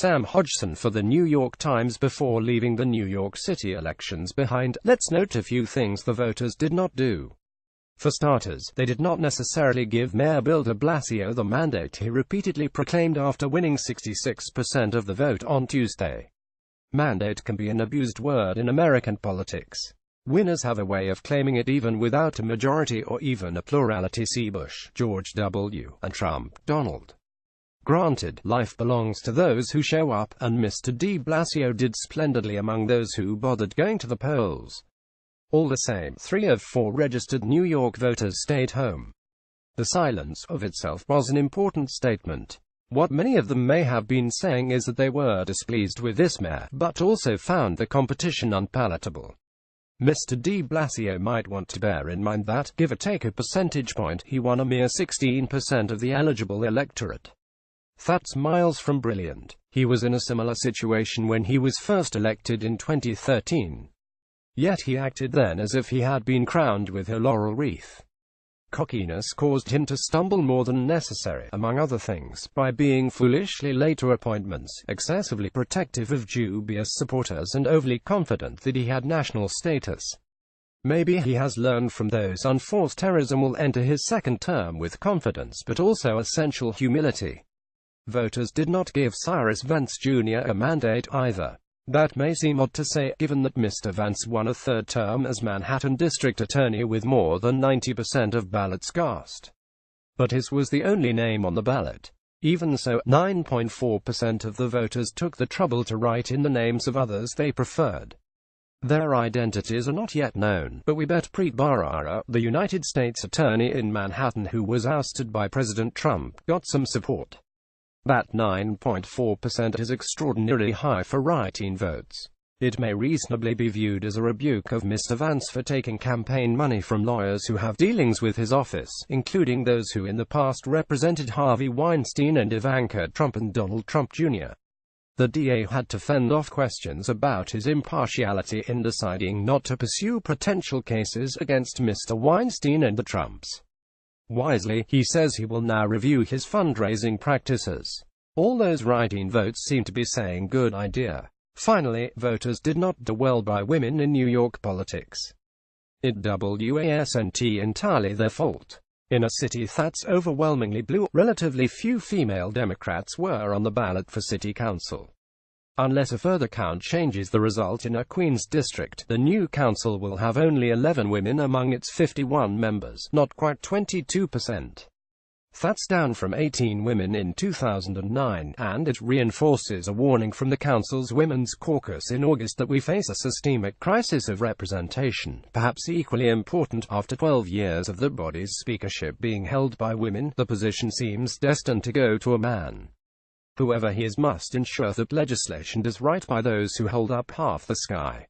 Sam Hodgson for the New York Times before leaving the New York City elections behind. Let's note a few things the voters did not do. For starters, they did not necessarily give Mayor Bill de Blasio the mandate he repeatedly proclaimed after winning 66% of the vote on Tuesday. Mandate can be an abused word in American politics. Winners have a way of claiming it even without a majority or even a plurality. See Bush, George W., and Trump, Donald. Granted, life belongs to those who show up, and Mr. de Blasio did splendidly among those who bothered going to the polls. All the same, 3 of 4 registered New York voters stayed home. The silence, of itself, was an important statement. What many of them may have been saying is that they were displeased with this mayor, but also found the competition unpalatable. Mr. de Blasio might want to bear in mind that, give or take a percentage point, he won a mere 16% of the eligible electorate. That's miles from brilliant. He was in a similar situation when he was first elected in 2013. Yet he acted then as if he had been crowned with a laurel wreath. Cockiness caused him to stumble more than necessary, among other things, by being foolishly late to appointments, excessively protective of dubious supporters, and overly confident that he had national status. Maybe he has learned from those unforced errors and will enter his second term with confidence but also essential humility. Voters did not give Cyrus Vance Jr. a mandate either. That may seem odd to say, given that Mr. Vance won a third term as Manhattan District Attorney with more than 90% of ballots cast. But his was the only name on the ballot. Even so, 9.4% of the voters took the trouble to write in the names of others they preferred. Their identities are not yet known, but we bet Preet Bharara, the United States Attorney in Manhattan who was ousted by President Trump, got some support. That 9.4% is extraordinarily high for write-in votes. It may reasonably be viewed as a rebuke of Mr. Vance for taking campaign money from lawyers who have dealings with his office, including those who in the past represented Harvey Weinstein and Ivanka Trump and Donald Trump Jr. The DA had to fend off questions about his impartiality in deciding not to pursue potential cases against Mr. Weinstein and the Trumps. Wisely, he says he will now review his fundraising practices. All those write-in votes seem to be saying good idea. Finally, voters did not do well by women in New York politics. It wasn't entirely their fault. In a city that's overwhelmingly blue, relatively few female Democrats were on the ballot for city council. Unless a further count changes the result in a Queens district, the new council will have only 11 women among its 51 members, not quite 22%. That's down from 18 women in 2009, and it reinforces a warning from the council's Women's Caucus in August that we face a systemic crisis of representation, perhaps equally important. After 12 years of the body's speakership being held by women, the position seems destined to go to a man. Whoever he is must ensure that legislation does right by those who hold up half the sky.